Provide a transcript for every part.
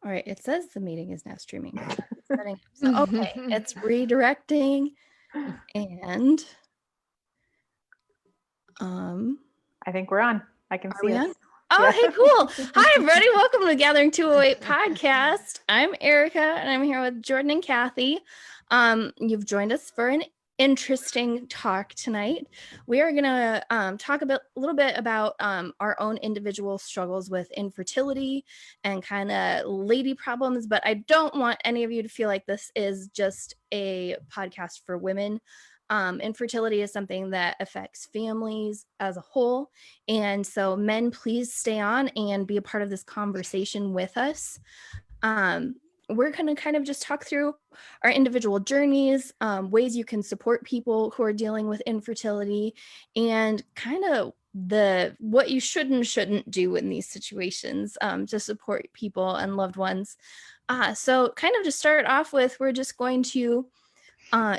All right, it says the meeting is now streaming. So, okay, it's redirecting and I think we're on. I can are see we us. on? Oh, hey, cool. Hi, everybody. Welcome to the Gathering 208 podcast. I'm Erica, and I'm here with Jordan and Kathy. You've joined us for an interesting talk tonight. We are going to talk a little bit about our own individual struggles with infertility and kind of lady problems, but I don't want any of you to feel like this is just a podcast for women. Infertility is something that affects families as a whole. And so men, please stay on and be a part of this conversation with us. We're going to kind of just talk through our individual journeys, ways you can support people who are dealing with infertility, and kind of what you should and shouldn't do in these situations to support people and loved ones. So kind of to start off with, we're just going to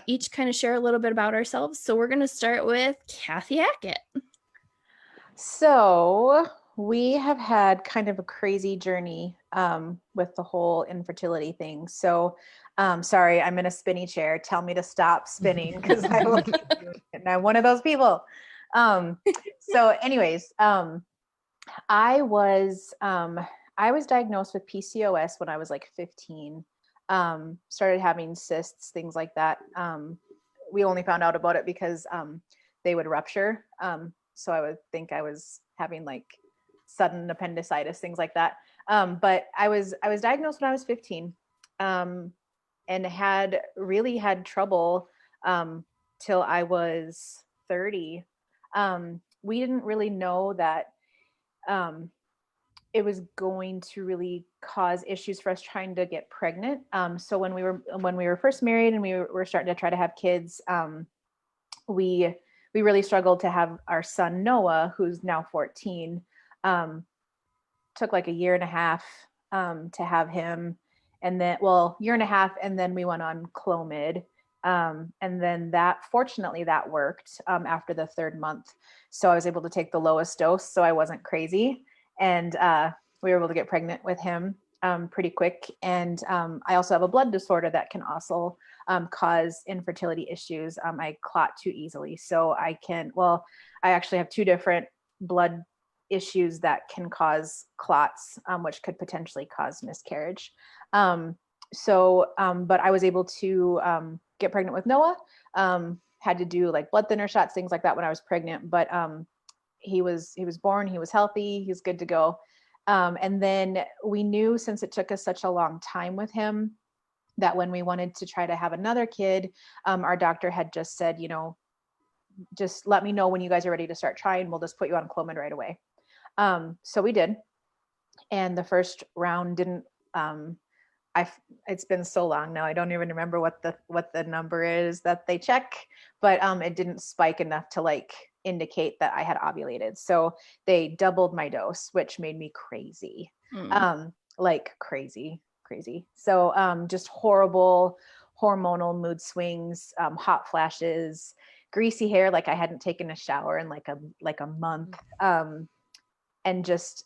each kind of share a little bit about ourselves. So we're going to start with Kathy Hackett. So we have had kind of a crazy journey with the whole infertility thing. So sorry, I'm in a spinny chair. Tell me to stop spinning because I will keep doing it. And I'm one of those people. So anyways, I was diagnosed with PCOS when I was like 15. Started having cysts, things like that. We only found out about it because they would rupture. So I would think I was having like sudden appendicitis, things like that. But I was diagnosed when I was 15, and had trouble till I was 30. We didn't really know that it was going to really cause issues for us trying to get pregnant. So when we were first married and we were starting to try to have kids, we really struggled to have our son Noah, who's now 14. Took like a year and a half to have him, and then year and a half, and then we went on Clomid. And then fortunately that worked after the third month. So I was able to take the lowest dose, so I wasn't crazy. And we were able to get pregnant with him pretty quick. And I also have a blood disorder that can also cause infertility issues. I clot too easily. So I actually have two different blood issues that can cause clots, which could potentially cause miscarriage. But I was able to get pregnant with Noah. Had to do like blood thinner shots, things like that when I was pregnant. But he was born, he was healthy, he's good to go. And then we knew, since it took us such a long time with him, that when we wanted to try to have another kid, our doctor had just said, just let me know when you guys are ready to start trying. We'll just put you on Clomid right away. So we did. And the first round didn't, it's been so long now, I don't even remember what the number is that they check, but it didn't spike enough to like indicate that I had ovulated. So they doubled my dose, which made me crazy. Like crazy. So just horrible hormonal mood swings, hot flashes, greasy hair, like I hadn't taken a shower in like a month. And just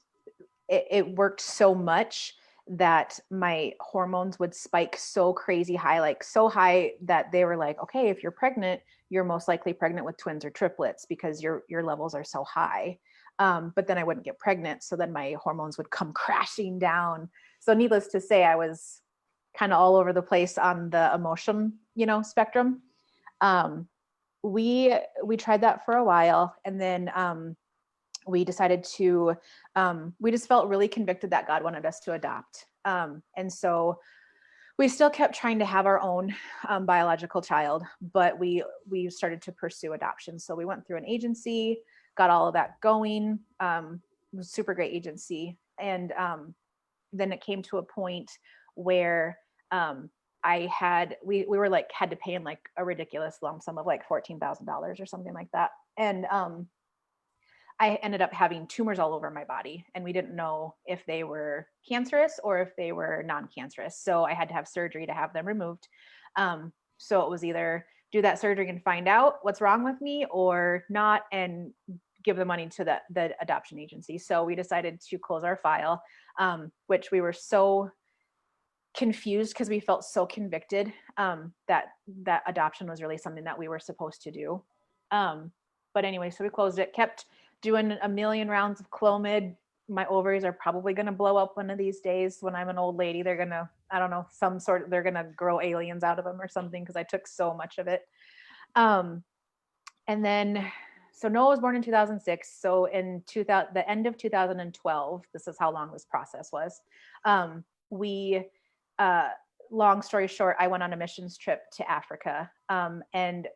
it worked so much that my hormones would spike so crazy high, like so high that they were like, okay, if you're pregnant, you're most likely pregnant with twins or triplets because your levels are so high. But then I wouldn't get pregnant. So then my hormones would come crashing down. So needless to say, I was kind of all over the place on the emotion, spectrum. We tried that for a while, and then we decided to, we just felt really convicted that God wanted us to adopt. And so we still kept trying to have our own biological child, but we started to pursue adoption. So we went through an agency, got all of that going. It was a super great agency. And then it came to a point where we were like, had to pay in like a ridiculous lump sum of like $14,000 or something like that. And I ended up having tumors all over my body, and we didn't know if they were cancerous or if they were non-cancerous. So I had to have surgery to have them removed. So it was either do that surgery and find out what's wrong with me, or not and give the money to the adoption agency. So we decided to close our file, which we were so confused because we felt so convicted that adoption was really something that we were supposed to do. But anyway, so we closed it, kept doing a million rounds of Clomid. My ovaries are probably going to blow up one of these days when I'm an old lady. They're going to, I don't know, they're going to grow aliens out of them or something because I took so much of it. And then, so Noah was born in 2006. So in the end of 2012, this is how long this process was. Long story short, I went on a missions trip to Africa. And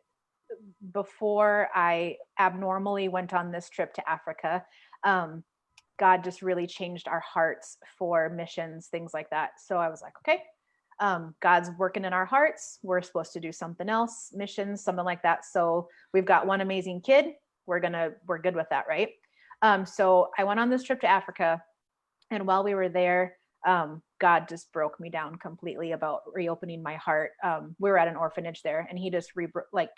before I abnormally went on this trip to Africa, God just really changed our hearts for missions, things like that. So I was like, okay, God's working in our hearts. We're supposed to do something else, missions, something like that. So we've got one amazing kid. We're good with that, right? So I went on this trip to Africa, and while we were there, God just broke me down completely about reopening my heart. We were at an orphanage there, and he just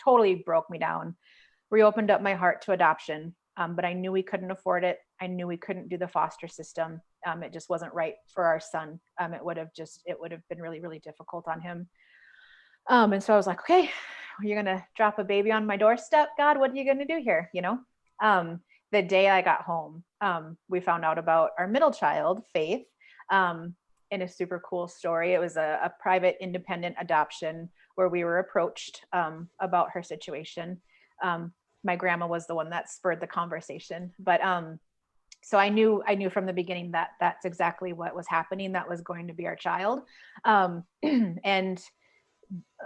totally broke me down, reopened up my heart to adoption. But I knew we couldn't afford it. I knew we couldn't do the foster system. It just wasn't right for our son. It would have been really, really difficult on him. And so I was like, okay, you're going to drop a baby on my doorstep, God, what are you going to do here? The day I got home, we found out about our middle child, Faith, in a super cool story. It was a private independent adoption where we were approached about her situation. My grandma was the one that spurred the conversation, but so I knew from the beginning that that's exactly what was happening. That was going to be our child. And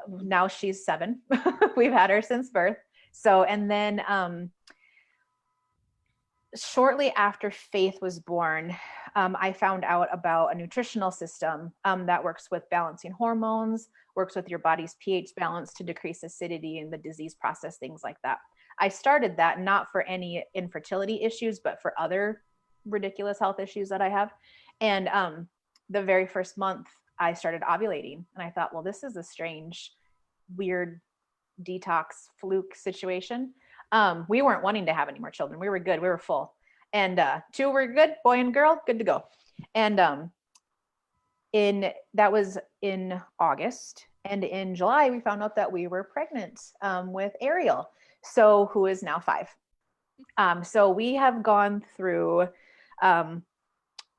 now she's 7. We've had her since birth. So, and then shortly after Faith was born, I found out about a nutritional system that works with balancing hormones, works with your body's pH balance to decrease acidity and the disease process, things like that. I started that not for any infertility issues, but for other ridiculous health issues that I have. And the very first month I started ovulating, and I thought, well, this is a strange, weird detox fluke situation. We weren't wanting to have any more children. We were good. We were full. And 2 were good, boy and girl, good to go. And that was in August. And in July, we found out that we were pregnant with Ariel, so who is now 5. So we have gone through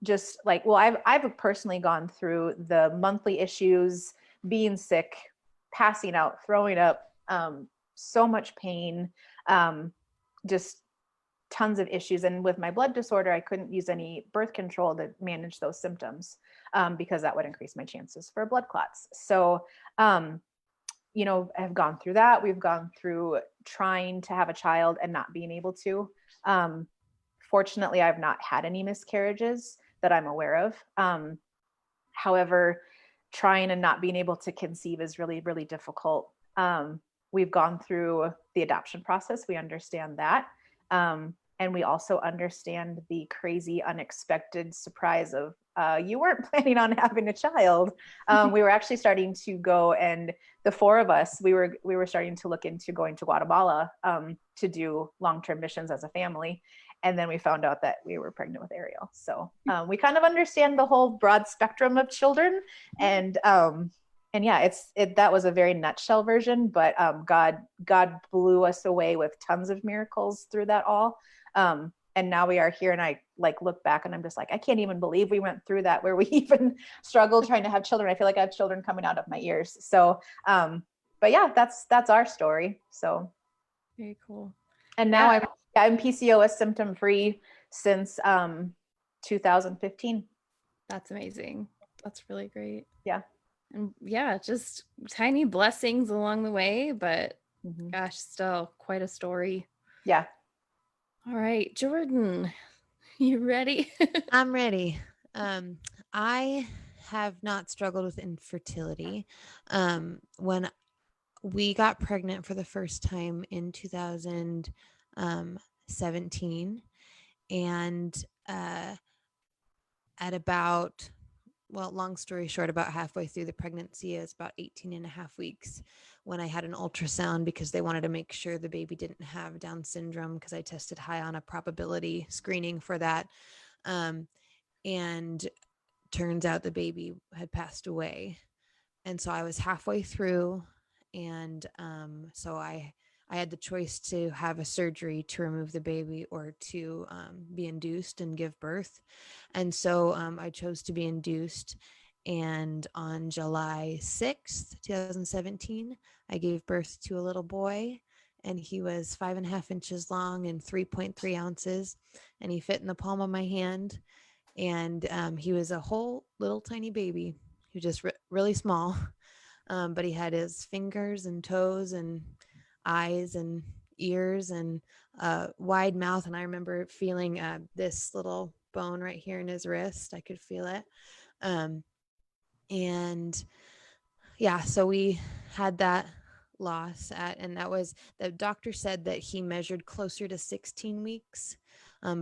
just like, well, I've personally gone through the monthly issues, being sick, passing out, throwing up, so much pain, just tons of issues. And with my blood disorder, I couldn't use any birth control to manage those symptoms because that would increase my chances for blood clots. So, I've gone through that. We've gone through trying to have a child and not being able to. Fortunately, I've not had any miscarriages that I'm aware of. However, trying and not being able to conceive is really, really difficult. We've gone through the adoption process. We understand that. And we also understand the crazy, unexpected surprise of you weren't planning on having a child. We were actually starting to go, and the 4 of us, we were starting to look into going to Guatemala to do long-term missions as a family. And then we found out that we were pregnant with Ariel. So we kind of understand the whole broad spectrum of children. And yeah, that was a very nutshell version, but God blew us away with tons of miracles through that all. And now we are here, and I look back and I'm just like, I can't even believe we went through that, where we even struggled trying to have children. I feel like I have children coming out of my ears. So, but yeah, that's our story. So very cool. And now I'm PCOS symptom free since 2015. That's amazing. That's really great. Yeah. And yeah, just tiny blessings along the way, but gosh, still quite a story. Yeah. All right, Jordan, you ready? I'm ready. I have not struggled with infertility. When we got pregnant for the first time in 2017, and at about, long story short, about halfway through the pregnancy, it's about 18 and a half weeks, when I had an ultrasound because they wanted to make sure the baby didn't have Down syndrome, because I tested high on a probability screening for that. And turns out the baby had passed away. And so I was halfway through, and so I had the choice to have a surgery to remove the baby or to be induced and give birth. And so I chose to be induced. And on July 6th, 2017, I gave birth to a little boy, and he was 5.5 inches long and 3.3 ounces. And he fit in the palm of my hand. And he was a whole little tiny baby. He was just really small. But he had his fingers and toes and eyes and ears and wide mouth. And I remember feeling this little bone right here in his wrist. I could feel it. And yeah, so we had that loss and that was, the doctor said that he measured closer to 16 weeks,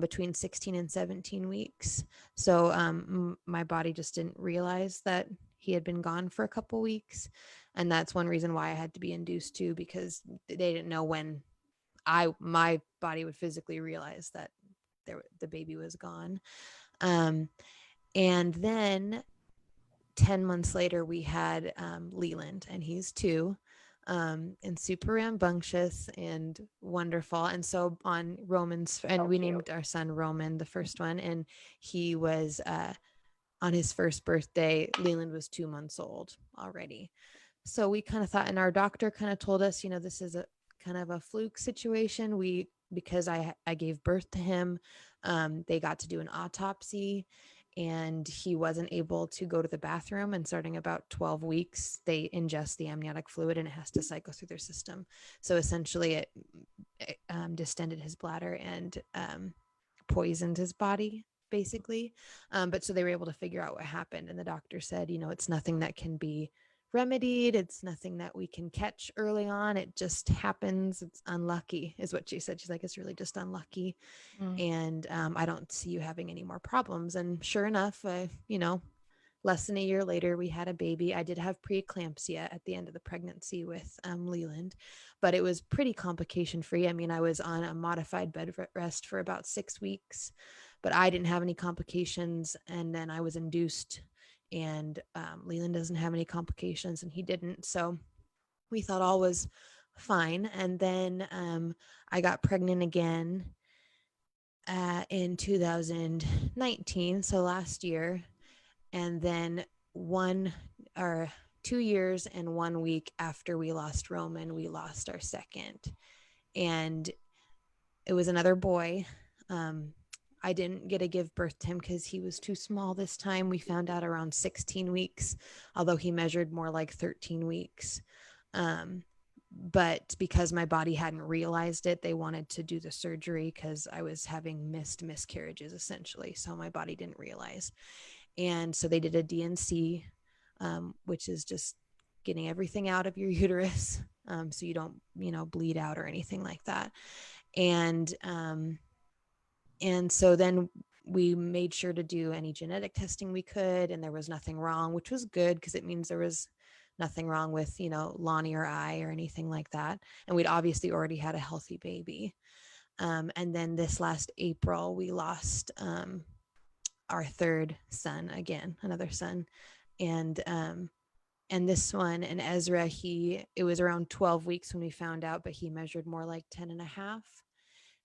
between 16 and 17 weeks. So my body just didn't realize that he had been gone for a couple weeks. And that's one reason why I had to be induced too, because they didn't know when my body would physically realize that the baby was gone. And then 10 months later, we had Leland, and he's 2, and super rambunctious and wonderful. And so on Roman's, and we named our son Roman, the first one, and he was on his first birthday, Leland was 2 months old already. So we kind of thought, and our doctor kind of told us, this is a kind of a fluke situation. Because I gave birth to him, they got to do an autopsy, and he wasn't able to go to the bathroom. And starting about 12 weeks, they ingest the amniotic fluid and it has to cycle through their system. So essentially it distended his bladder and poisoned his body, basically. But so they were able to figure out what happened. And the doctor said, it's nothing that can be remedied. It's nothing that we can catch early on. It just happens. It's unlucky, is what she said. She's like, it's really just unlucky. And I don't see you having any more problems. And sure enough, less than a year later, we had a baby. I did have preeclampsia at the end of the pregnancy with Leland, but it was pretty complication free. I mean, I was on a modified bed rest for about 6 weeks, but I didn't have any complications. And then I was induced, and Leland doesn't have any complications, and he didn't. So we thought all was fine. And then I got pregnant again in 2019, so last year. And then 2 years and 1 week after we lost Roman, we lost our second. And it was another boy. I didn't get to give birth to him because he was too small this time. We found out around 16 weeks, although he measured more like 13 weeks. But because my body hadn't realized it, they wanted to do the surgery because I was having miscarriages, essentially. So my body didn't realize. And so they did a DNC, which is just getting everything out of your uterus, so you don't, bleed out or anything like that. And so then we made sure to do any genetic testing we could, and there was nothing wrong, which was good because it means there was nothing wrong with, Lonnie or I or anything like that. And we'd obviously already had a healthy baby. And then this last April, we lost our third son, again, another son. And this one, and Ezra, it was around 12 weeks when we found out, but he measured more like 10 and a half.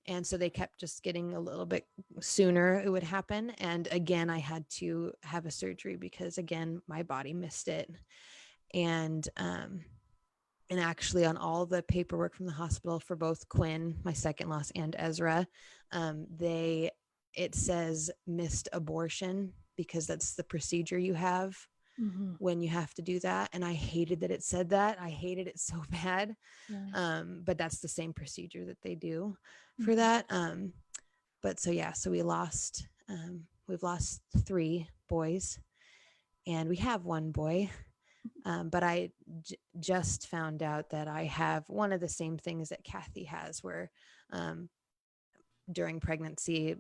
And so they kept just getting a little bit sooner it would happen. And again, I had to have a surgery because, again, my body missed it. And actually on all the paperwork from the hospital for both Quinn, my second loss, and Ezra, it says missed abortion because that's the procedure you have when you have to do that. And I hated that it said that. I hated it so bad. Yeah. But that's the same procedure that they do for that. But so we've lost 3 boys, and we have 1 boy. But I just found out that I have one of the same things that Kathy has, where during pregnancy,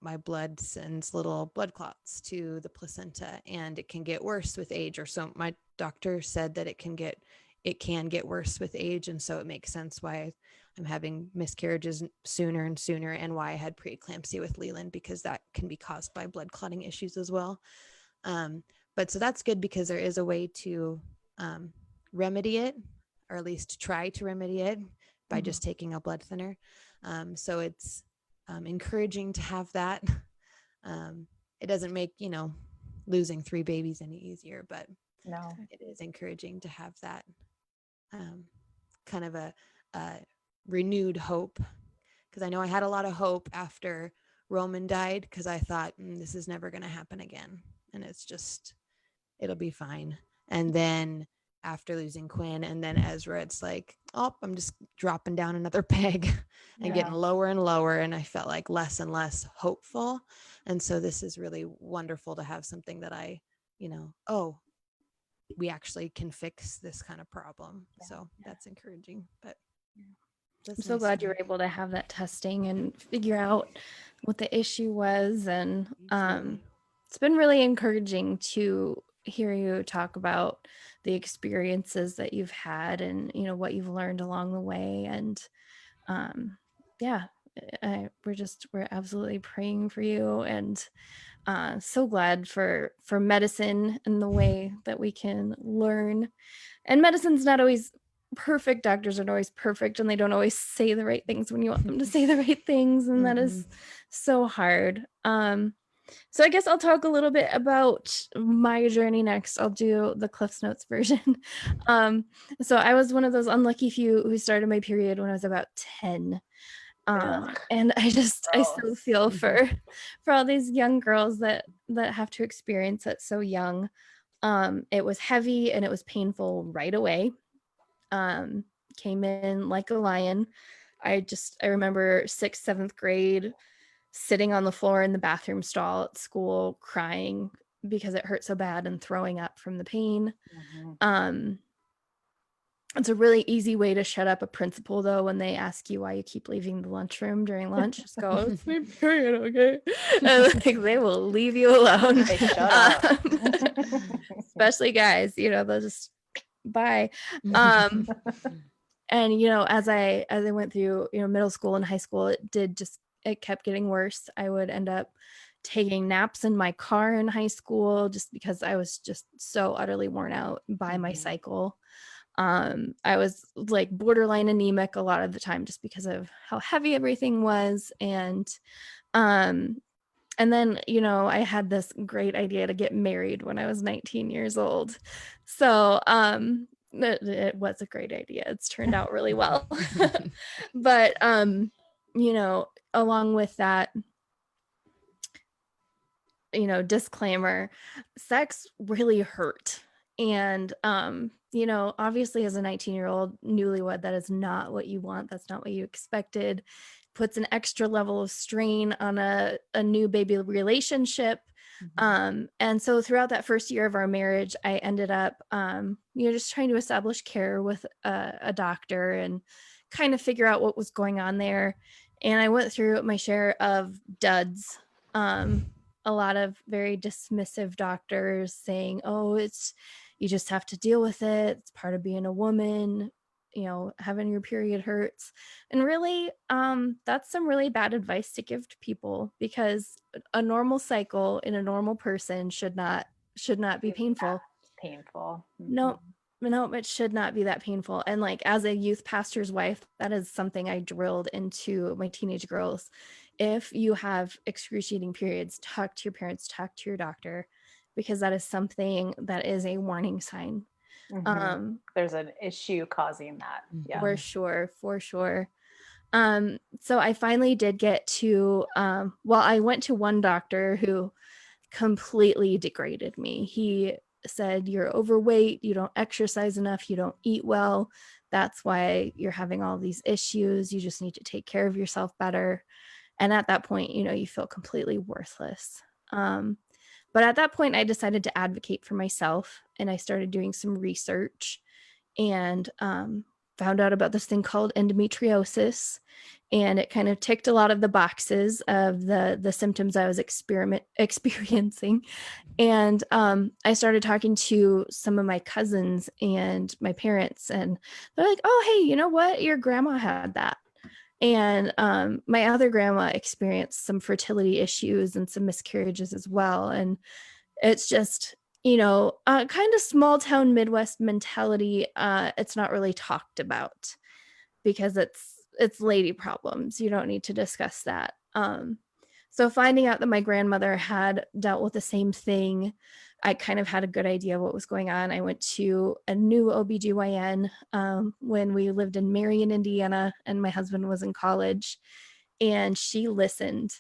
my blood sends little blood clots to the placenta, and it can get worse with age. Or so my doctor said that it can get worse with age. And so it makes sense why I'm having miscarriages sooner and sooner, and why I had preeclampsia with Leland, because that can be caused by blood clotting issues as well. But so that's good because there is a way to remedy it, or at least try to remedy it by just taking a blood thinner. So it's encouraging to have that. It doesn't make, losing 3 babies any easier, but No. it is encouraging to have that kind of a renewed hope. Because I know I had a lot of hope after Roman died, because I thought this is never going to happen again. And it'll be fine. And then after losing Quinn and then Ezra, it's like, oh, I'm just dropping down another peg and getting lower and lower. And I felt like less and less hopeful. And so this is really wonderful to have something that I, we actually can fix this kind of problem. So that's encouraging. But I'm so glad you were able to have that testing and figure out what the issue was. And it's been really encouraging to hear you talk about the experiences that you've had and, what you've learned along the way. And we're absolutely praying for you, and so glad for medicine and the way that we can learn. And medicine's not always perfect. Doctors aren't always perfect, and they don't always say the right things when you want them to say the right things, and that is so hard. So I guess I'll talk a little bit about my journey next. I'll do the Cliff's Notes version. So I was one of those unlucky few who started my period when I was about 10. And I so feel for all these young girls that have to experience it so young. It was heavy and it was painful right away. Came in like a lion. I remember 6th, 7th grade sitting on the floor in the bathroom stall at school crying because it hurt so bad and throwing up from the pain. It's a really easy way to shut up a principal, though, when they ask you why you keep leaving the lunchroom during lunch. Just go, it's my period, okay? And they will leave you alone. They shut up. Especially guys, they'll just bye. And as I went through middle school and high school, it kept getting worse. I would end up taking naps in my car in high school just because I was just so utterly worn out by my cycle. I was like borderline anemic a lot of the time just because of how heavy everything was. And then, I had this great idea to get married when I was 19 years old. So, it was a great idea. It's turned out really well. But, along with that, disclaimer, sex really hurt. And, obviously as a 19-year-old newlywed, that is not what you want. That's not what you expected. Puts an extra level of strain on a new baby relationship. And so throughout that first year of our marriage, I ended up, just trying to establish care with a doctor and kind of figure out what was going on there. And I went through my share of duds. A lot of very dismissive doctors saying, oh, you just have to deal with it. It's part of being a woman. Having your period hurts. And really, that's some really bad advice to give to people, because a normal cycle in a normal person should not be painful. Painful. No, it should not be that painful. And like, as a youth pastor's wife, that is something I drilled into my teenage girls. If you have excruciating periods, talk to your parents, talk to your doctor, because that is something that is a warning sign. There's an issue causing that. Yeah. For sure. So I finally did get to, I went to one doctor who completely degraded me. He said, you're overweight, you don't exercise enough, you don't eat well. That's why you're having all these issues. You just need to take care of yourself better. And at that point, you feel completely worthless. But at that point, I decided to advocate for myself, and I started doing some research and found out about this thing called endometriosis. And it kind of ticked a lot of the boxes of the symptoms I was experiencing. And I started talking to some of my cousins and my parents, and they're like, oh, hey, you know what? Your grandma had that. And my other grandma experienced some fertility issues and some miscarriages as well. And it's just, you know, kind of small town Midwest mentality. It's not really talked about because it's lady problems. You don't need to discuss that. So finding out that my grandmother had dealt with the same thing, I kind of had a good idea of what was going on. I went to a new OBGYN when we lived in Marion, Indiana, and my husband was in college, and she listened.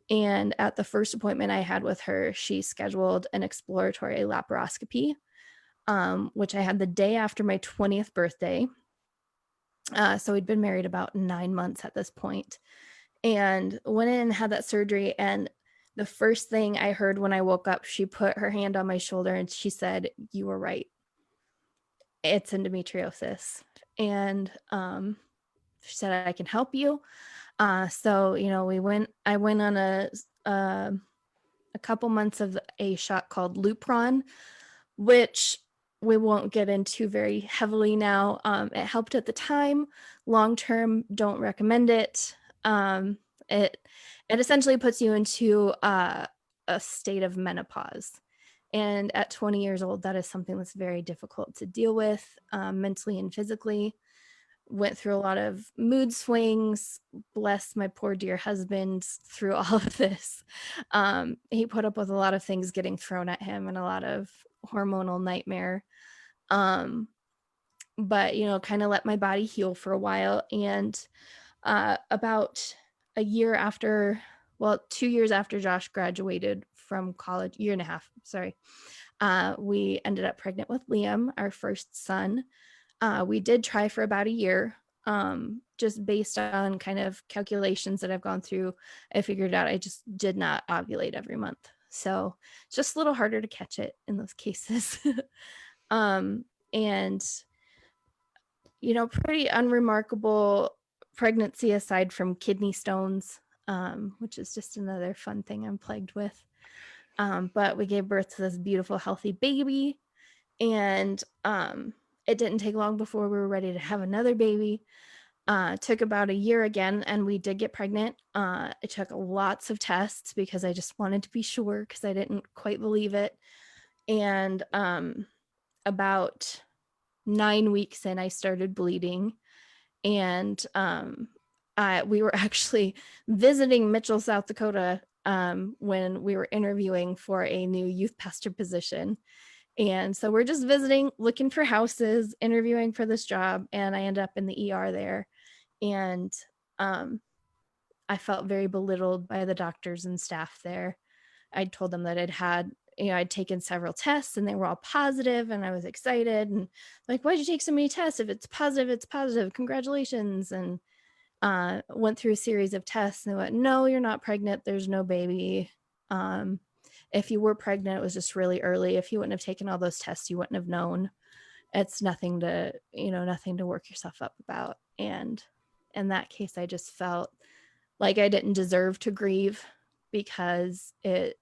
And at the first appointment I had with her, she scheduled an exploratory laparoscopy, which I had the day after my 20th birthday. So we'd been married about 9 months at this point, and went in and had that surgery. And the first thing I heard when I woke up, she put her hand on my shoulder and she said, "You were right. It's endometriosis." And she said, "I can help you." So, you know, I went on a couple months of a shot called Lupron, which we won't get into very heavily now. It helped at the time. Long term, don't recommend it. It it essentially puts you into a state of menopause, and at 20 years old, that is something that's very difficult to deal with, mentally and physically. Went through a lot of mood swings. Bless my poor dear husband through all of this. He put up with a lot of things getting thrown at him and a lot of hormonal nightmare. Um, but, you know, kind of let my body heal for a while. And about a year after, well, 2 years after Josh graduated from college, year and a half, sorry, we ended up pregnant with Liam, our first son. We did try for about a year, just based on kind of calculations that I've gone through. I figured out I just did not ovulate every month. So it's just a little harder to catch it in those cases. And, you know, pretty unremarkable pregnancy aside from kidney stones, which is just another fun thing I'm plagued with. But we gave birth to this beautiful, healthy baby. And it didn't take long before we were ready to have another baby. Took about a year again, and we did get pregnant. It took lots of tests because I just wanted to be sure because I didn't quite believe it. And about 9 weeks in, I started bleeding. And we were actually visiting Mitchell, South Dakota, when we were interviewing for a new youth pastor position. And so we're just visiting, looking for houses, interviewing for this job, and I ended up in the ER there. And I felt very belittled by the doctors and staff there. I told them that I'd taken several tests and they were all positive, and I was excited and like, "Why'd you take so many tests? If it's positive, it's positive. Congratulations." And went through a series of tests and they went, "No, you're not pregnant. There's no baby. If you were pregnant, it was just really early. If you wouldn't have taken all those tests, you wouldn't have known. It's nothing to, nothing to work yourself up about." And in that case, I just felt like I didn't deserve to grieve because it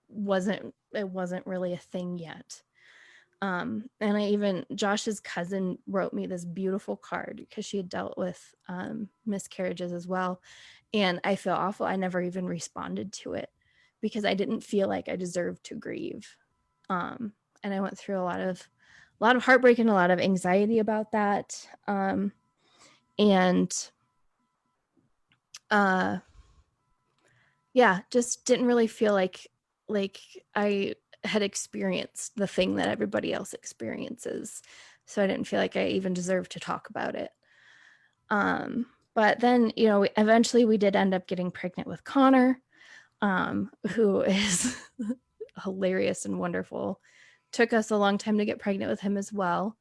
wasn't really a thing yet. And Josh's cousin wrote me this beautiful card because she had dealt with miscarriages as well. And I feel awful. I never even responded to it because I didn't feel like I deserved to grieve. And I went through a lot of heartbreak and a lot of anxiety about that. And yeah, just didn't really feel like I had experienced the thing that everybody else experiences. So I didn't feel like I even deserved to talk about it. But then, eventually we did end up getting pregnant with Connor, who is hilarious and wonderful. Took us a long time to get pregnant with him as well.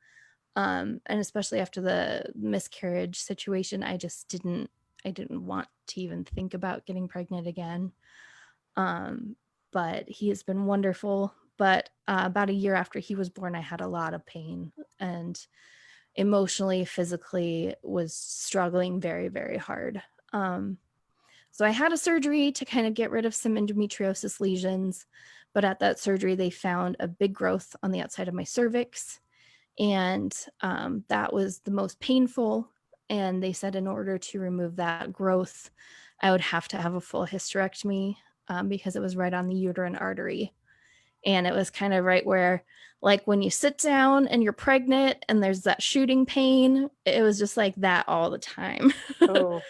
And especially after the miscarriage situation, I didn't want to even think about getting pregnant again. But he has been wonderful. But about a year after he was born, I had a lot of pain and emotionally, physically was struggling very, very hard. So I had a surgery to kind of get rid of some endometriosis lesions. But at that surgery, they found a big growth on the outside of my cervix. And that was the most painful. And they said in order to remove that growth, I would have to have a full hysterectomy because it was right on the uterine artery. And it was kind of right where, like, when you sit down and you're pregnant and there's that shooting pain, it was just like that all the time. Oh,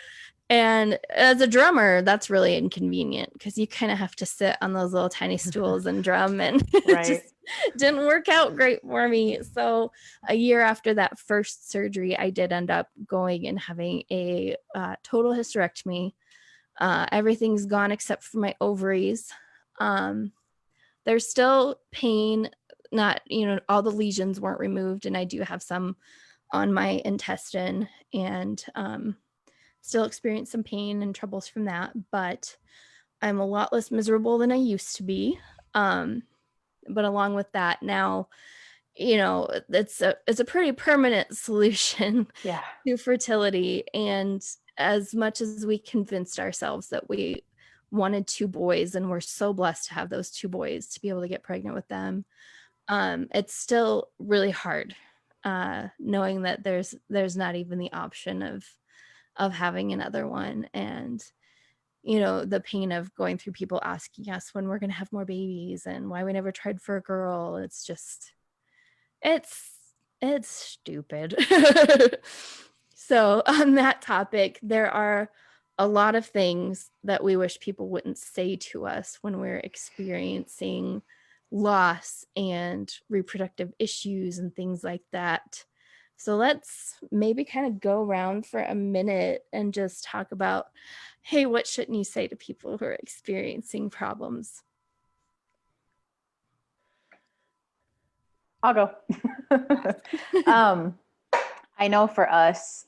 And as a drummer, that's really inconvenient because you kind of have to sit on those little tiny stools and drum, and it right. just didn't work out great for me. So a year after that first surgery, I did end up going and having a total hysterectomy. Everything's gone except for my ovaries. There's still pain, not, all the lesions weren't removed, and I do have some on my intestine, and still experience some pain and troubles from that, but I'm a lot less miserable than I used to be. But along with that, now, it's a pretty permanent solution Yeah. to fertility. And as much as we convinced ourselves that we wanted 2 boys, and we're so blessed to have those 2 boys, to be able to get pregnant with them, it's still really hard, knowing that there's not even the option of having another one. And the pain of going through people asking us when we're going to have more babies and why we never tried for a girl. It's just, it's stupid. So on that topic, there are a lot of things that we wish people wouldn't say to us when we're experiencing loss and reproductive issues and things like that. So let's maybe kind of go around for a minute and just talk about, hey, what shouldn't you say to people who are experiencing problems? I'll go. I know for us,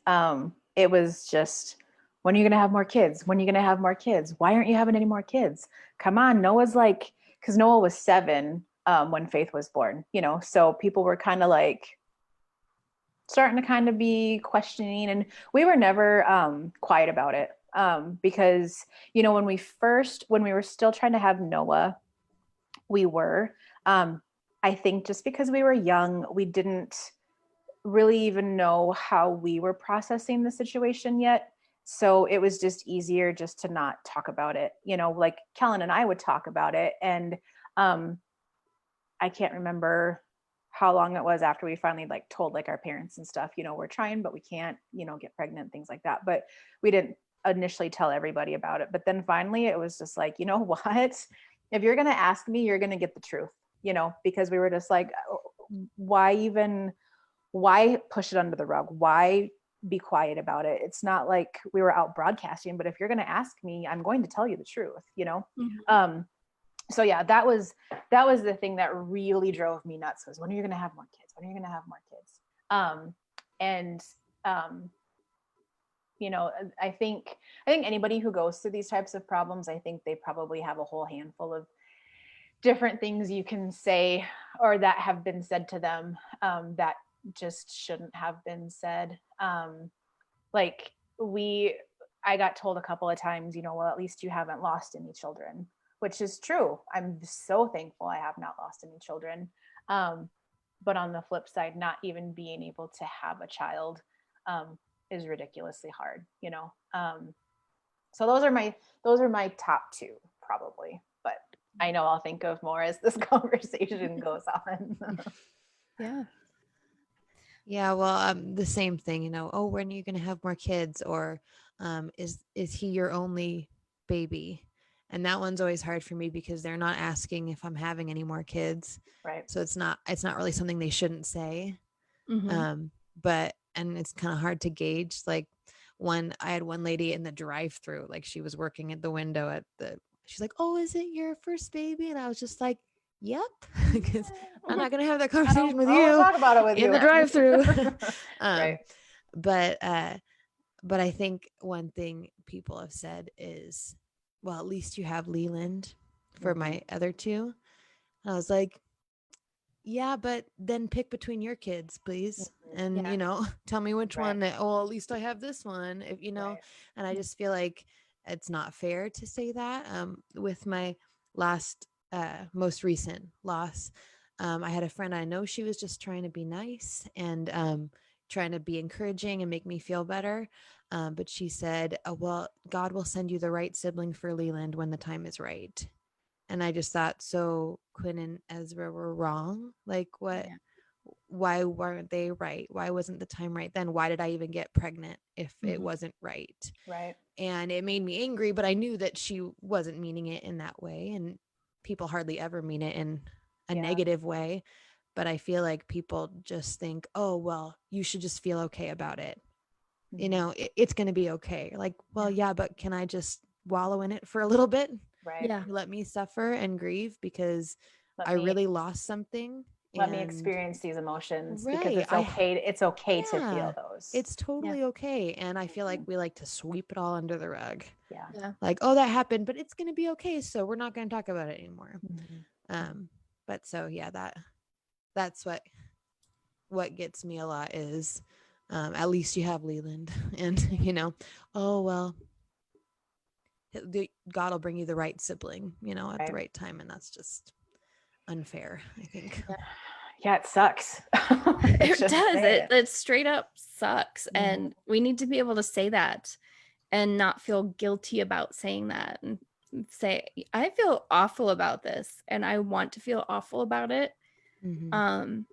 it was just, when are you going to have more kids? When are you going to have more kids? Why aren't you having any more kids? Come on. Noah's like, because Noah was 7 when Faith was born, so people were kind of like starting to kind of be questioning, and we were never quiet about it, because, when we were still trying to have Noah, we were, I think just because we were young, we didn't really even know how we were processing the situation yet. So it was just easier just to not talk about it. Like Kellen and I would talk about it. And I can't remember how long it was after we finally like told like our parents and stuff, we're trying, but we can't, get pregnant, things like that. But we didn't initially tell everybody about it. But then finally it was just like, you know what? If you're going to ask me, you're going to get the truth, because we were just like, why push it under the rug? Why be quiet about it? It's not like we were out broadcasting, but if you're going to ask me, I'm going to tell you the truth, Mm-hmm. So yeah, that was the thing that really drove me nuts, was when are you going to have more kids? When are you going to have more kids? And I think anybody who goes through these types of problems, I think they probably have a whole handful of different things you can say, or that have been said to them, that just shouldn't have been said. Like I got told a couple of times, well, at least you haven't lost any children, which is true. I'm so thankful I have not lost any children. But on the flip side, not even being able to have a child is ridiculously hard, So those are my top 2 probably, but I know I'll think of more as this conversation goes on. Yeah. Yeah, well, the same thing, oh, when are you going to have more kids? Or is he your only baby? And that one's always hard for me because they're not asking if I'm having any more kids. Right. So it's not really something they shouldn't say. Mm-hmm. And it's kind of hard to gauge. Like I had one lady in the drive-through, like she was working at the window she's like, "Oh, is it your first baby?" And I was just like, "Yep," because I'm not going to have that conversation with I don't you talk about it with in you. the drive-through. Right. But I think one thing people have said is, well, at least you have Leland for my other 2. And I was like, yeah, but then pick between your kids, please. And, Yeah. tell me which Right. one at least I have this one, if, Right. and I just feel like it's not fair to say that. With my most recent loss, I had a friend, I know she was just trying to be nice and trying to be encouraging and make me feel better. But she said, well, God will send you the right sibling for Leland when the time is right. And I just thought, so Quinn and Ezra were wrong. Like, what? Yeah. Why weren't they right? Why wasn't the time right then? Why did I even get pregnant if it Mhm. wasn't right? Right. And it made me angry, but I knew that she wasn't meaning it in that way. And people hardly ever mean it in a Yeah. negative way. But I feel like people just think, oh, well, you should just feel okay about it. You know, it's going to be okay. Like, well, yeah, but can I just wallow in it for a little bit? Right. Yeah. Let me suffer and grieve because Let I me really lost something. let me And experience these emotions because right, it's okay to yeah, feel those. it's totally okay. And I feel like we like to sweep it all under the rug. Yeah. Yeah. Like, oh, that happened, but it's going to be okay. So we're not going to talk about it anymore. Mhm. But so, yeah, that's what gets me a lot is, at least you have Leland and, you know, oh, well, God will bring you the right sibling, you know, at the Right. right time. And that's just unfair, I think. Yeah, it sucks. It Just does. say It straight up sucks. Mhm. And we need to be able to say that and not feel guilty about saying that and say, I feel awful about this and I want to feel awful about it. Mhm.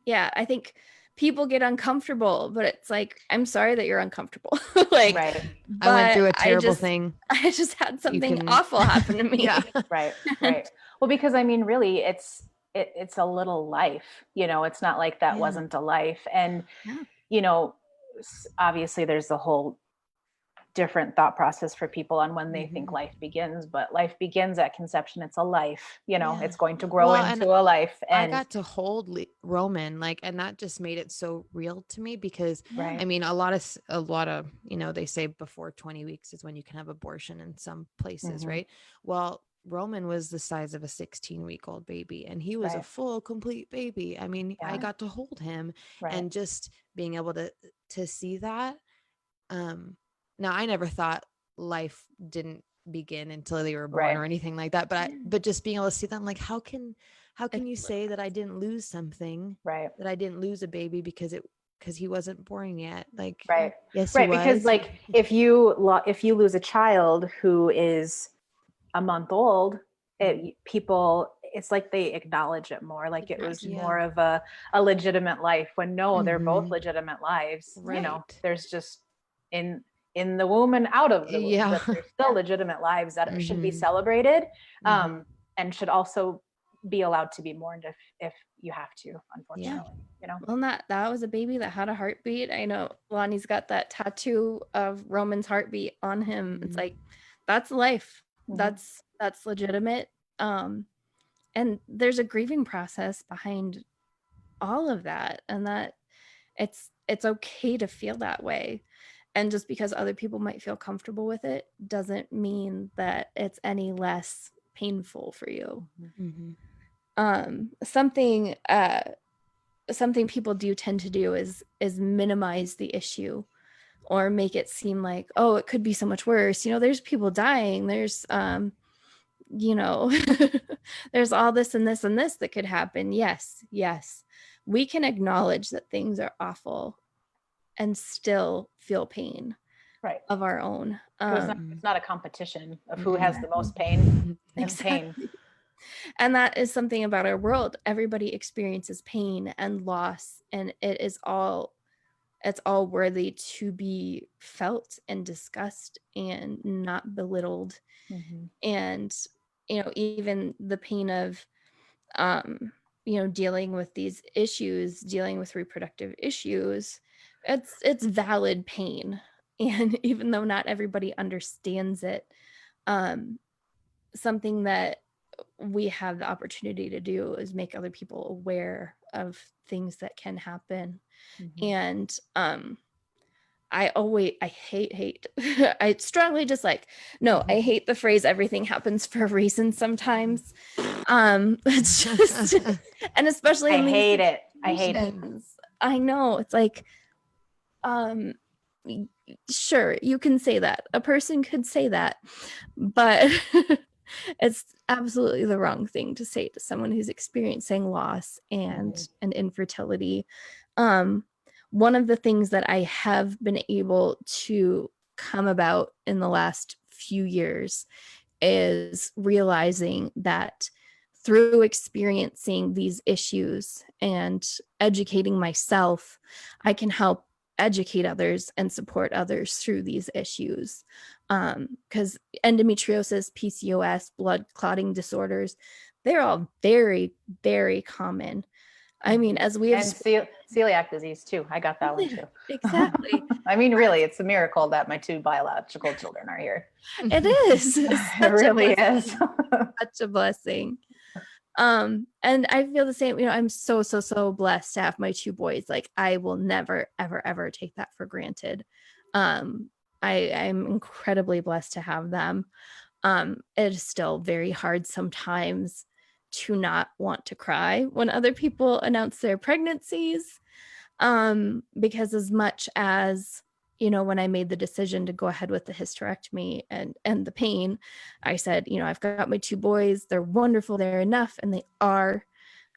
Yeah, I think people get uncomfortable, but it's like, I'm sorry that you're uncomfortable. Like, Right. I went but through a terrible thing. I just had something can- awful happen to me. Yeah. Right. Right. Well, because I mean, really, it's a little life. You know, it's not like that Yeah. wasn't a life. And Yeah. you know, obviously, there's a whole different thought process for people on when they think Mhm. life begins, but life begins at conception. It's a life. You know, Yeah. it's going to grow Well, into a life. I And got to hold Roman, like, and that just made it so real to me because right. I mean, a lot of, you know, they say before 20 weeks is when you can have abortion in some places, Mhm. right? Well, Roman was the size of a 16-week-old baby and he was a Right. full complete baby. I mean, I Yeah. got to hold him Right. and just being able to see that. Now I never thought life didn't begin until they were born Right. or anything like that, but Yeah. but just being able to see them, like, how can you It's- say that I didn't lose something, Right. that I didn't lose a baby because he wasn't born yet? Like, Right. yes, he Right. Because was. like if you lose a child who is a month old, people, it's like they acknowledge it more, like it was Yeah. more of a legitimate life, when no, they're both Mhm. legitimate lives. You know, Right. there's just in the womb and out of the womb, Yeah. but they're still legitimate lives that should be Mhm. celebrated, Mhm. and should also be allowed to be mourned if you have to, Yeah. unfortunately. You know. Well, that was a baby that had a heartbeat. I know Lonnie's got that tattoo of Roman's heartbeat on him. It's Mhm. like, that's life. Mhm. That's legitimate. And there's a grieving process behind all of that, and that it's okay to feel that way. And just because other people might feel comfortable with it doesn't mean that it's any less painful for you. Mhm. Something something people do tend to do is minimize the issue or make it seem like, oh, it could be so much worse. You know, there's people dying. There's you know, there's all this and this and this that could happen. Yes, yes. We can acknowledge that things are awful and still feel pain Right. of our own. So it's not a competition of who has the most pain. Mhm. It's pain. Exactly. And that is something about our world. Everybody experiences pain and loss, and it's all worthy to be felt and discussed and not belittled. Mhm. And you know, even the pain of you know, dealing with these issues, dealing with reproductive issues, it's valid pain. And even though not everybody understands it, um something that we have the opportunity to do is make other people aware of things that can happen. Mhm. And I hate I strongly dislike, no, I hate the phrase everything happens for a reason sometimes. It's just, and especially I in these hate it. I hate it. situations, I know it's like, um sure, you can say that, a person could say that, but it's absolutely the wrong thing to say to someone who's experiencing loss and infertility. um One of the things that I have been able to come about in the last few years is realizing that through experiencing these issues and educating myself, I can help educate others and support others through these issues. Because endometriosis, PCOS, blood clotting disorders, they're all very, very common. I mean, as we have and celiac disease too. I got that one too. Exactly. I mean, really, it's a miracle that my 2 biological children are here. It is. It really is. Such a blessing. And I feel the same, I'm so blessed to have my 2 boys. Like, I will never, ever take that for granted. I'm incredibly blessed to have them. It is still very hard sometimes to not want to cry when other people announce their pregnancies. Because as much as, when I made the decision to go ahead with the hysterectomy and the pain, I said, I've got my 2 boys, they're wonderful, they're enough, and they are.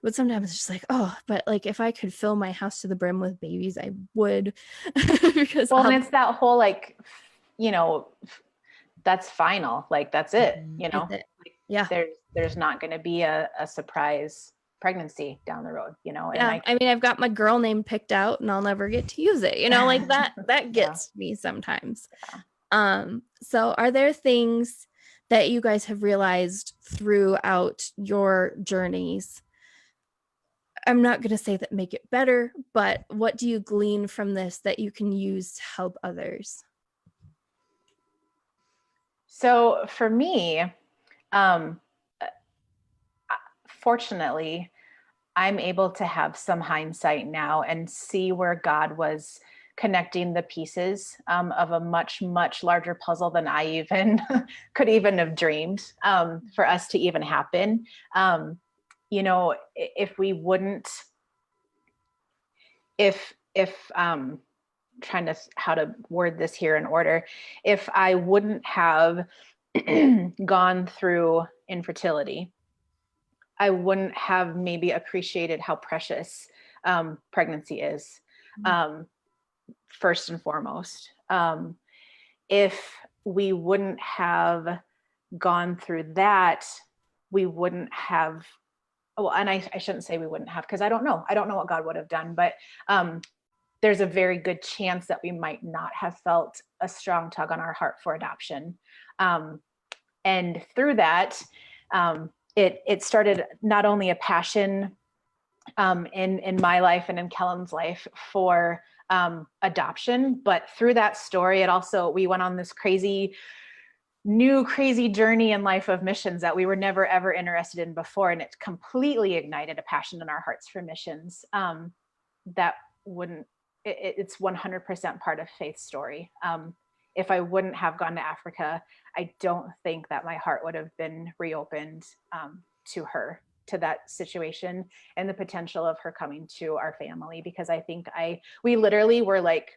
But sometimes it's just like, oh, but like if I could fill my house to the brim with babies, I would. Because well, and it's that whole like, that's final, like that's it, That's it. Yeah. There's not going to be a surprise pregnancy down the road, and I mean, I've got my girl name picked out and I'll never get to use it, like that gets me sometimes. So are there things that you guys have realized throughout your journeys? I'm not going to say that make it better, but what do you glean from this that you can use to help others? So for me, fortunately, I'm able to have some hindsight now and see where God was connecting the pieces of a much, much larger puzzle than I even could even have dreamed for us to even happen. If we wouldn't, if trying to how to word this here in order, if I wouldn't have gone through infertility, I wouldn't have maybe appreciated how precious pregnancy is, first and foremost. If we wouldn't have gone through that, we wouldn't have, well, and I shouldn't say we wouldn't have, because I don't know what God would have done, but there's a very good chance that we might not have felt a strong tug on our heart for adoption. And through that, it started not only a passion in my life and in Kellen's life for adoption, but through that story, we went on this crazy journey in life of missions that we were never ever interested in before, and it completely ignited a passion in our hearts for missions that it's 100% part of Faith's story. If I wouldn't have gone to Africa, I don't think that my heart would have been reopened to that situation and the potential of her coming to our family, because I think we literally were like,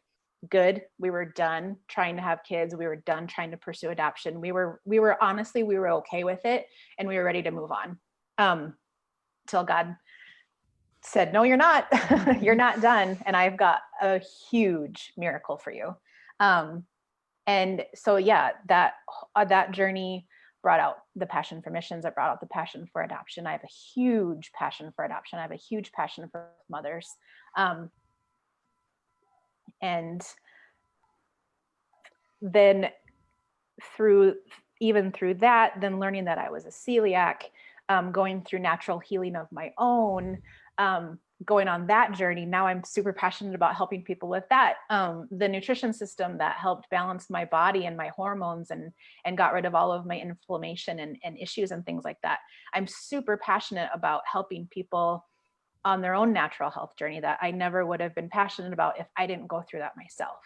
good. We were done trying to have kids. We were done trying to pursue adoption. We were honestly, we were okay with it, and we were ready to move on. Till God said, no, you're not, you're not done. And I've got a huge miracle for you. And so, yeah, that journey brought out the passion for missions. It brought out the passion for adoption. I have a huge passion for adoption. I have a huge passion for mothers. And then through that, then learning that I was a celiac, going through natural healing of my own, going on that journey. Now I'm super passionate about helping people with that. The nutrition system that helped balance my body and my hormones and got rid of all of my inflammation and issues and things like that. I'm super passionate about helping people on their own natural health journey that I never would have been passionate about if I didn't go through that myself.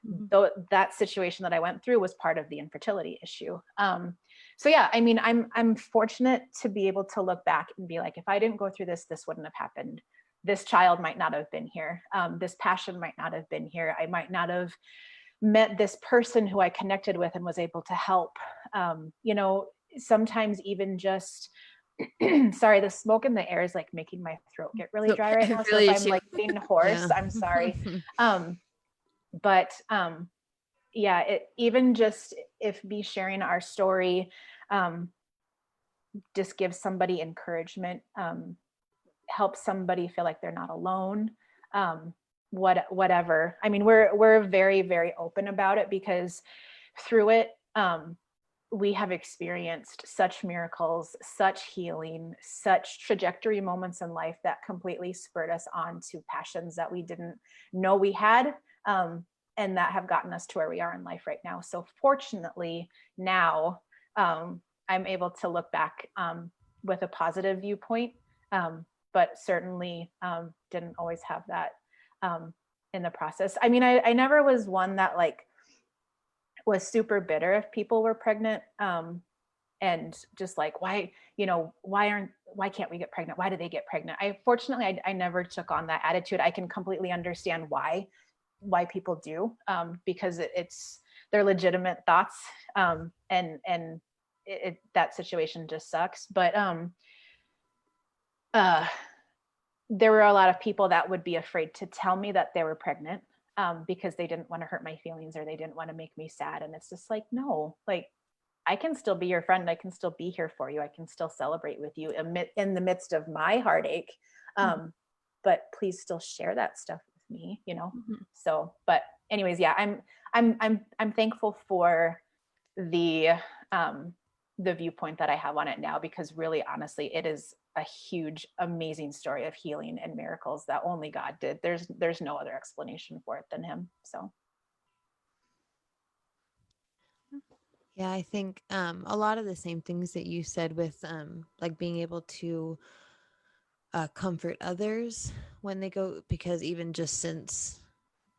Mm-hmm. Though that situation that I went through was part of the infertility issue. So yeah, I mean, I'm fortunate to be able to look back and be like, if I didn't go through this wouldn't have happened. This child might not have been here. This passion might not have been here. I might not have met this person who I connected with and was able to help. Sometimes even just, sorry, the smoke in the air is like making my throat get really dry right now. So if I'm like being hoarse, I'm sorry. But yeah, even just if me sharing our story, just gives somebody encouragement, helps somebody feel like they're not alone. Whatever. I mean, we're very, very open about it because through it, we have experienced such miracles, such healing, such trajectory moments in life that completely spurred us on to passions that we didn't know we had, and that have gotten us to where we are in life right now. So fortunately, now I'm able to look back with a positive viewpoint, but certainly didn't always have that in the process. I mean, I never was one that like was super bitter if people were pregnant, and just like, why can't we get pregnant, why do they get pregnant? I fortunately, I never took on that attitude. I can completely understand why people do, because it's their legitimate thoughts, and that situation just sucks. But there were a lot of people that would be afraid to tell me that they were pregnant, because they didn't want to hurt my feelings or they didn't want to make me sad. And it's just like, no, like I can still be your friend. I can still be here for you. I can still celebrate with you in the midst of my heartache. But please still share that stuff with me, you know? Mm-hmm. So, but anyways, yeah, I'm thankful for the viewpoint that I have on it now, because really, honestly, it is a huge, amazing story of healing and miracles that only God did. There's no other explanation for it than him. So. Yeah, I think a lot of the same things that you said with like being able to comfort others when they go, because even just since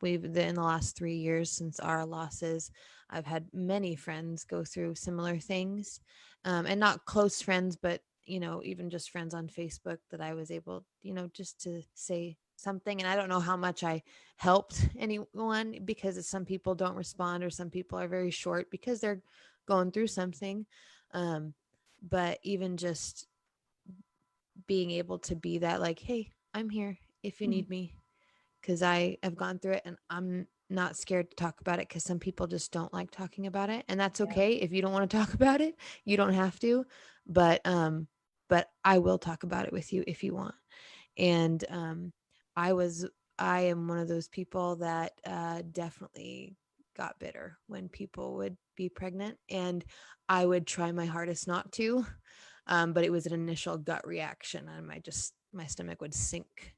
in the last 3 years since our losses, I've had many friends go through similar things, and not close friends, but even just friends on Facebook that I was able, just to say something. And I don't know how much I helped anyone, because some people don't respond, or some people are very short because they're going through something. But even just being able to be that, like, hey, I'm here if you need me, because I have gone through it and I'm not scared to talk about it, because some people just don't like talking about it, and that's okay. If you don't want to talk about it, you don't have to, but I will talk about it with you if you want. And I was I am one of those people that definitely got bitter when people would be pregnant, and I would try my hardest not to, but it was an initial gut reaction, and my stomach would sink,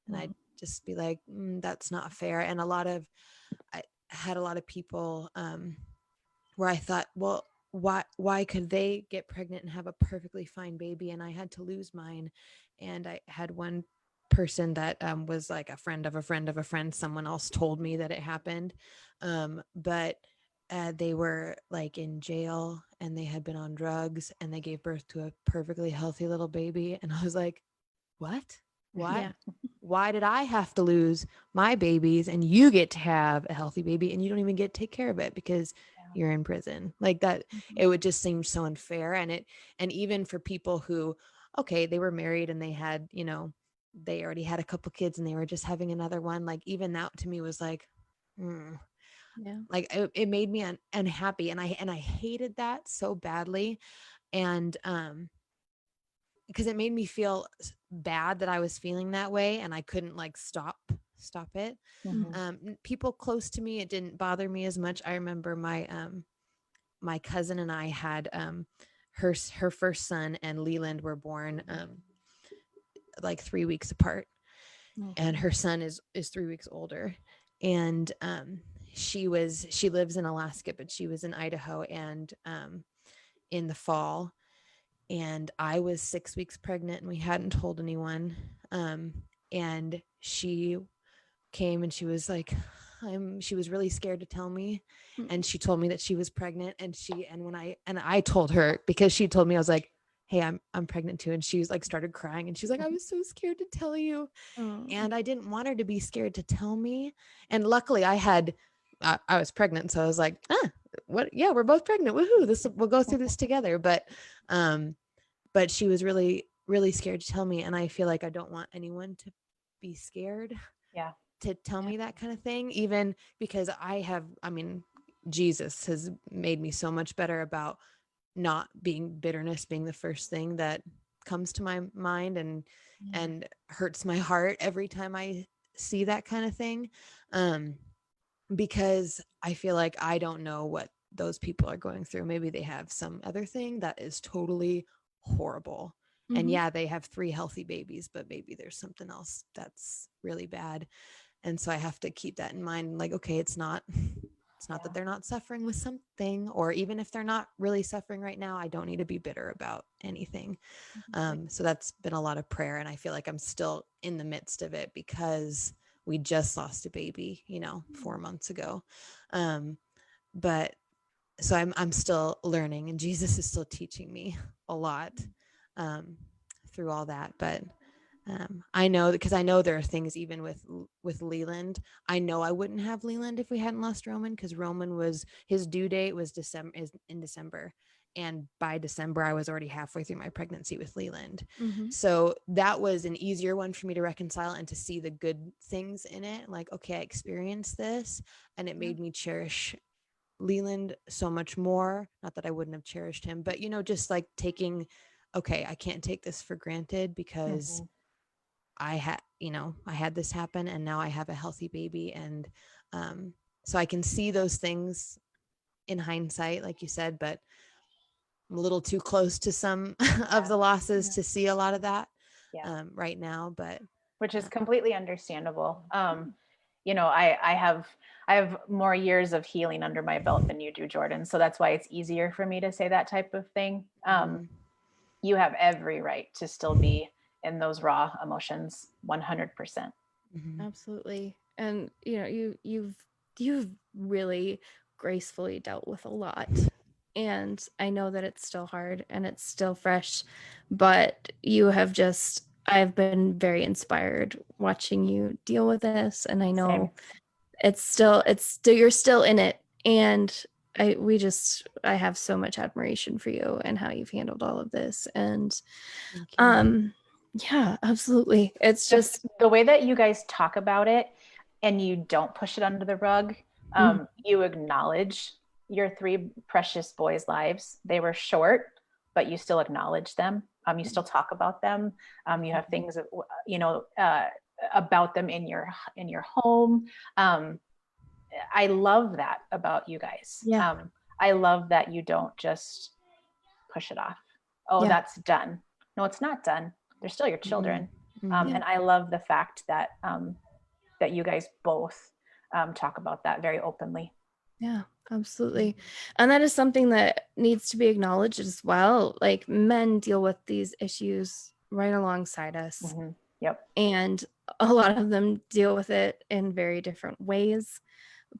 and I'd just be like, that's not fair. And I had a lot of people where I thought, well, why could they get pregnant and have a perfectly fine baby and I had to lose mine? And I had one person that was like a friend of a friend of a friend. Someone else told me that it happened, but they were like in jail and they had been on drugs and they gave birth to a perfectly healthy little baby. And I was like, what? Why? Yeah. Why did I have to lose my babies and you get to have a healthy baby and you don't even get to take care of it because you're in prison? Like that, it would just seem so unfair. And even for people who, okay, they were married and they had, they already had a couple kids and they were just having another one. Like even that to me was like, Yeah. like it made me unhappy. And I hated that so badly. And, because it made me feel bad that I was feeling that way and I couldn't like stop it. People close to me, it didn't bother me as much. I remember my cousin and I had her first son and Leland were born like 3 weeks apart. And her son is 3 weeks older. And she lives in Alaska, but she was in Idaho, and in the fall, and I was 6 weeks pregnant and we hadn't told anyone. And she came and she was like, she was really scared to tell me. And she told me that she was pregnant, and I told her, because she told me, I was like, hey, I'm pregnant too. And she was like, started crying and she's like, I was so scared to tell you. And I didn't want her to be scared to tell me. And luckily I was pregnant. So I was like, what? Yeah, we're both pregnant. Woohoo. We'll go through this together. But she was really, really scared to tell me. And I feel like I don't want anyone to be scared to tell me that kind of thing, even because Jesus has made me so much better about not being bitterness being the first thing that comes to my mind and hurts my heart every time I see that kind of thing. Because I feel like I don't know what those people are going through. Maybe they have some other thing that is totally horrible. And yeah, they have 3 healthy babies, but maybe there's something else that's really bad. And so I have to keep that in mind. Like, okay, it's not that they're not suffering with something, or even if they're not really suffering right now, I don't need to be bitter about anything. So that's been a lot of prayer. And I feel like I'm still in the midst of it because we just lost a baby, 4 months ago. But so I'm still learning, and Jesus is still teaching me a lot through all that. But I know, because I know there are things even with Leland. I know I wouldn't have Leland if we hadn't lost Roman, because Roman was, his due date was in December. And by December, I was already halfway through my pregnancy with Leland. So that was an easier one for me to reconcile and to see the good things in it. Like, okay, I experienced this, and it made me cherish Leland so much more. Not that I wouldn't have cherished him, but just like taking, okay, I can't take this for granted, because I had this happen, and now I have a healthy baby. And so I can see those things in hindsight, like you said, but I'm a little too close to some of the losses to see a lot of that right now, but which is completely understandable. I have more years of healing under my belt than you do, Jordan. So that's why it's easier for me to say that type of thing. You have every right to still be in those raw emotions 100%. Absolutely. And you've really gracefully dealt with a lot. And I know that it's still hard and it's still fresh, but I've been very inspired watching you deal with this. And I know you're still in it. And I have so much admiration for you and how you've handled all of this. And yeah, absolutely. It's just the way that you guys talk about it, and you don't push it under the rug. You acknowledge your 3 precious boys' lives. They were short, but you still acknowledge them. You still talk about them. You have things that, about them in your home. I love that about you guys. I love that you don't just push it off. Oh, that's done. No, it's not done. They're still your children. And I love the fact that that you guys both talk about that very openly. Yeah, absolutely. And that is something that needs to be acknowledged as well. Like, men deal with these issues right alongside us. Yep. And a lot of them deal with it in very different ways.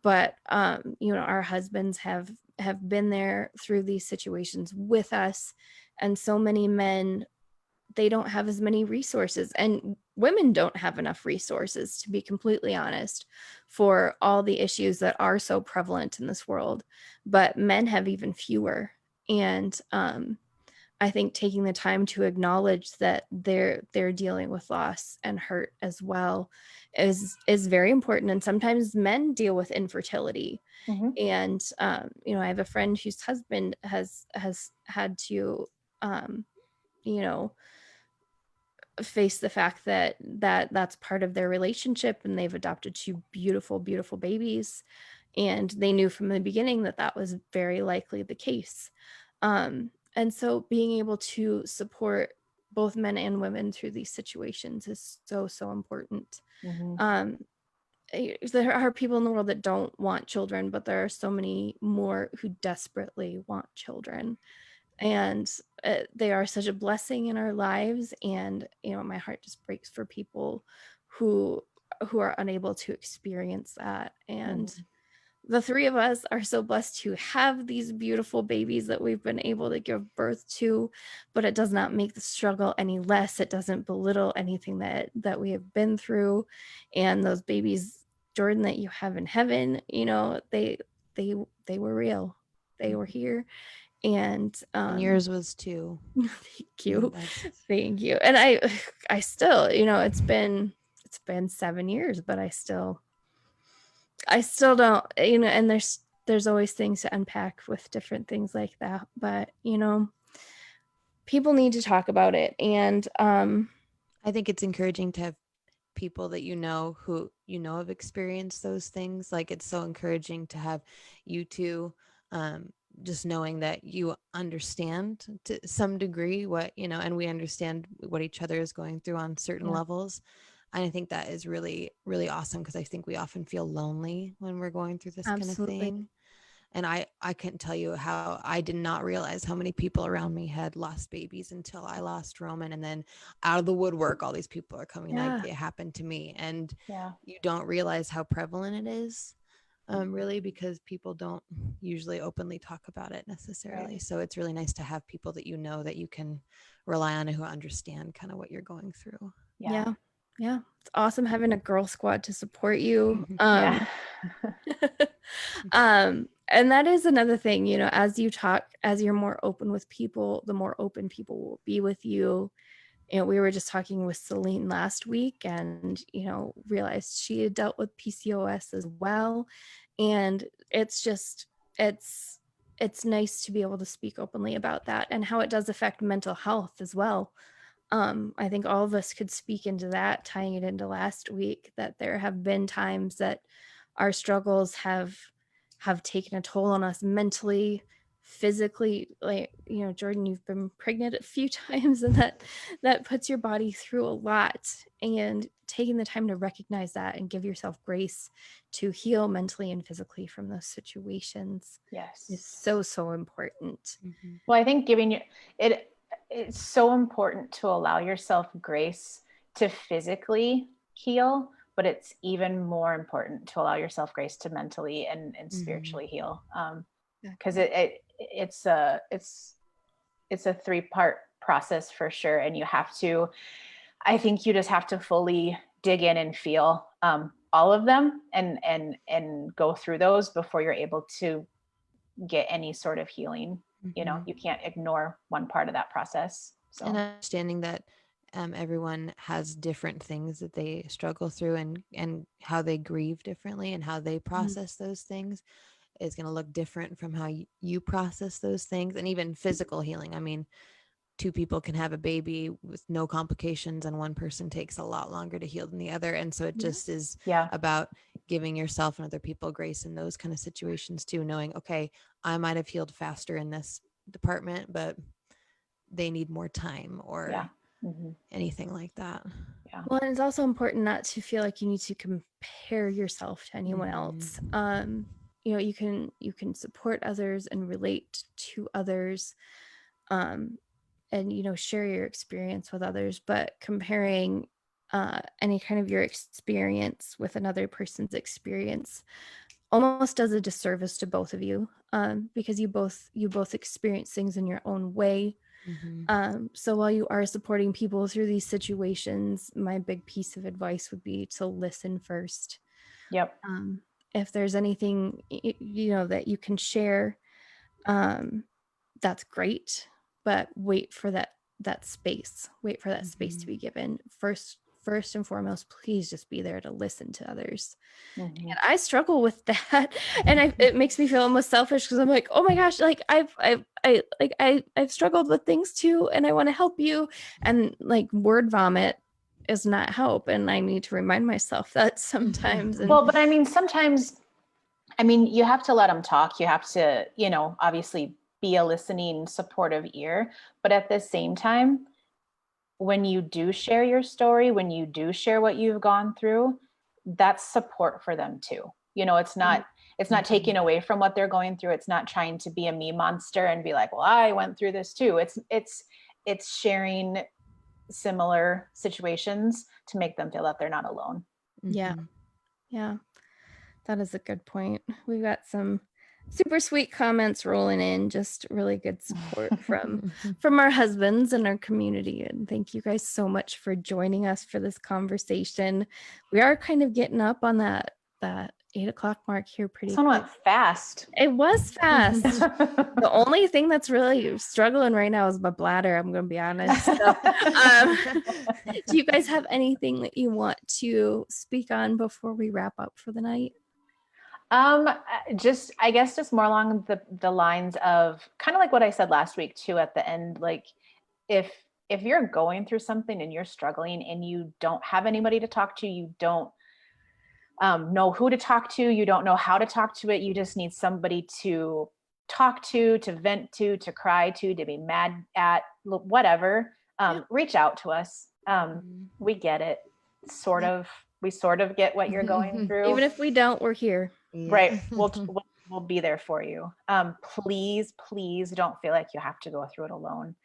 But our husbands have been there through these situations with us. And so many men, they don't have as many resources, and women don't have enough resources, to be completely honest, for all the issues that are so prevalent in this world. But men have even fewer. And I think taking the time to acknowledge that they're dealing with loss and hurt as well is very important. And sometimes men deal with infertility. And I have a friend whose husband has had to face the fact that that's part of their relationship, and they've adopted 2 beautiful babies, and they knew from the beginning that that was very likely the case. And so being able to support both men and women through these situations is so important. There are people in the world that don't want children, but there are so many more who desperately want children. And they are such a blessing in our lives. And my heart just breaks for people who are unable to experience that. And the 3 of us are so blessed to have these beautiful babies that we've been able to give birth to, but it does not make the struggle any less. It doesn't belittle anything that we have been through. And those babies, Jordan, that you have in heaven, they were real. They were here. And yours was too. Thank you. Thank you. And I still, it's been 7 years, but I still don't, and there's there's always things to unpack with different things like that. But, you know, people need to talk about it. And I think it's encouraging to have people that you know who you know have experienced those things. Like it's so encouraging to have you two just knowing that you understand to some degree what, you know, and we understand what each other is going through on certain Yeah. levels. And I think that is really, really awesome because I think we often feel lonely when we're going through this kind of absolutely. thing. And I couldn't tell you how I did not realize how many people around me had lost babies until I lost Roman. And then out of the woodwork, all these people are coming Yeah. like it happened to me. And Yeah. you don't realize how prevalent it is, really, because people don't usually openly talk about it necessarily. Right. So it's really nice to have people that you know that you can rely on and who understand kind of what you're going through. Yeah. Yeah. It's awesome having a girl squad to support you. Yeah. And that is another thing, you know, as you talk, as you're more open with people, the more open people will be with you. You know, we were just talking with Celine last week and, you know, realized she had dealt with PCOS as well. And it's just, it's nice to be able to speak openly about that and how it does affect mental health as well. I think all of us could speak into that, tying it into last week, that there have been times that our struggles have taken a toll on us mentally, physically. Like, you know, Jordan, you've been pregnant a few times, and that puts your body through a lot. And taking the time to recognize that and give yourself grace to heal mentally and physically from those situations Yes. is so important. Mhm. Well, I think giving you it's so important to allow yourself grace to physically heal, but it's even more important to allow yourself grace to mentally and spiritually heal. Because it's a 3-part process for sure, and you have to. I think you just have to fully dig in and feel all of them and go through those before you're able to get any sort of healing. You know, Mhm. you can't ignore one part of that process. So And understanding that everyone has different things that they struggle through and how they grieve differently and how they process those things is going to look different from how you process those things. And even physical healing, I mean, 2 people can have a baby with no complications and one person takes a lot longer to heal than the other. And so it just is yeah, about giving yourself and other people grace in those kind of situations too, knowing, okay, I might have healed faster in this department, but they need more time or yeah, mm-hmm. anything like that. Yeah, Well, and it's also important not to feel like you need to compare yourself to anyone else. You know, you can support others and relate to others, and, you know, share your experience with others, but comparing any kind of your experience with another person's experience almost does a disservice to both of you, because you both experience things in your own way. So while you are supporting people through these situations, my big piece of advice would be to listen first. yep, If there's anything, you know, that you can share, um, that's great, but wait for that space. Wait for that space to be given. First and foremost, please just be there to listen to others. mm-hmm. And I struggle with that, and it makes me feel almost selfish because I'm like, oh my gosh, like I've struggled with things too, and I want to help you, and like word vomit is not help, and I need to remind myself that sometimes. And Well, but I mean, sometimes, I mean, you have to let them talk. You have to, you know, obviously be a listening, supportive ear. But at the same time, when you do share your story, when you do share what you've gone through, that's support for them too. You know, it's not taking away from what they're going through. It's not trying to be a me monster and be like, well, I went through this too. It's sharing similar situations to make them feel that they're not alone. yeah, yeah, that is a good point. We've got some super sweet comments rolling in, just really good support from our husbands and our community. And thank you guys so much for joining us for this conversation. We are kind of getting up on that 8 o'clock mark here pretty This one quick. went fast. It was fast. The only thing that's really struggling right now is my bladder, I'm going to be honest. So, do you guys have anything that you want to speak on before we wrap up for the night? Just I guess just more along the lines of kind of like what I said last week too at the end. Like if you're going through something and you're struggling and you don't have anybody to talk to, you don't know who to talk to, you don't know how to talk to it, you just need somebody to talk to vent to cry to be mad at, whatever. Reach out to us. We get it. We sort of get what you're going through. Even if we don't, we're here. Right. We'll be there for you. Please don't feel like you have to go through it alone.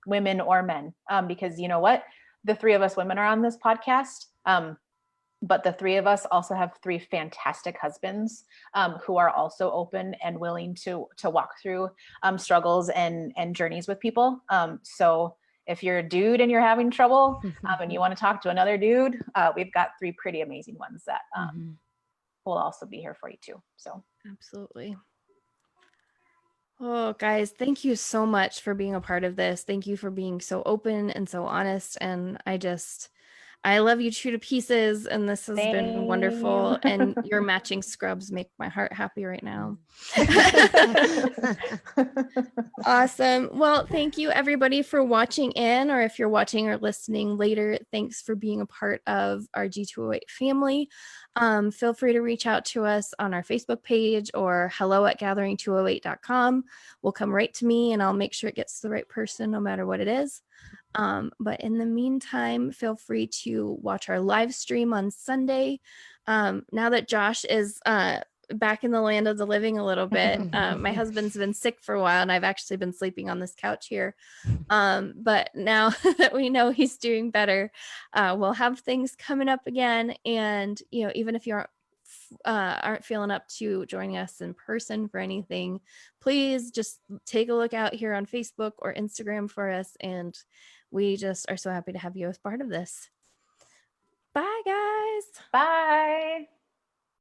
Women or men, because you know what? The three of us women are on this podcast. But the three of us also have three fantastic husbands, who are also open and willing to walk through struggles and journeys with people. So if you're a dude and you're having trouble and you want to talk to another dude, we've got three pretty amazing ones that will also be here for you too. So absolutely. Oh, guys, thank you so much for being a part of this. Thank you for being so open and so honest. And I love you true to pieces, and this has been wonderful. And your matching scrubs make my heart happy right now. Awesome. Well, thank you everybody for watching in, or if you're watching or listening later, thanks for being a part of our G208 family. Feel free to reach out to us on our Facebook page or hello@gathering208.com. We'll come right to me and I'll make sure it gets to the right person no matter what it is. But in the meantime, feel free to watch our live stream on Sunday. Now that Josh is back in the land of the living a little bit, my husband's been sick for a while and I've actually been sleeping on this couch here. But now that we know he's doing better, we'll have things coming up again. And, you know, even if you aren't feeling up to joining us in person for anything, please just take a look out here on Facebook or Instagram for us. And we just are so happy to have you as part of this.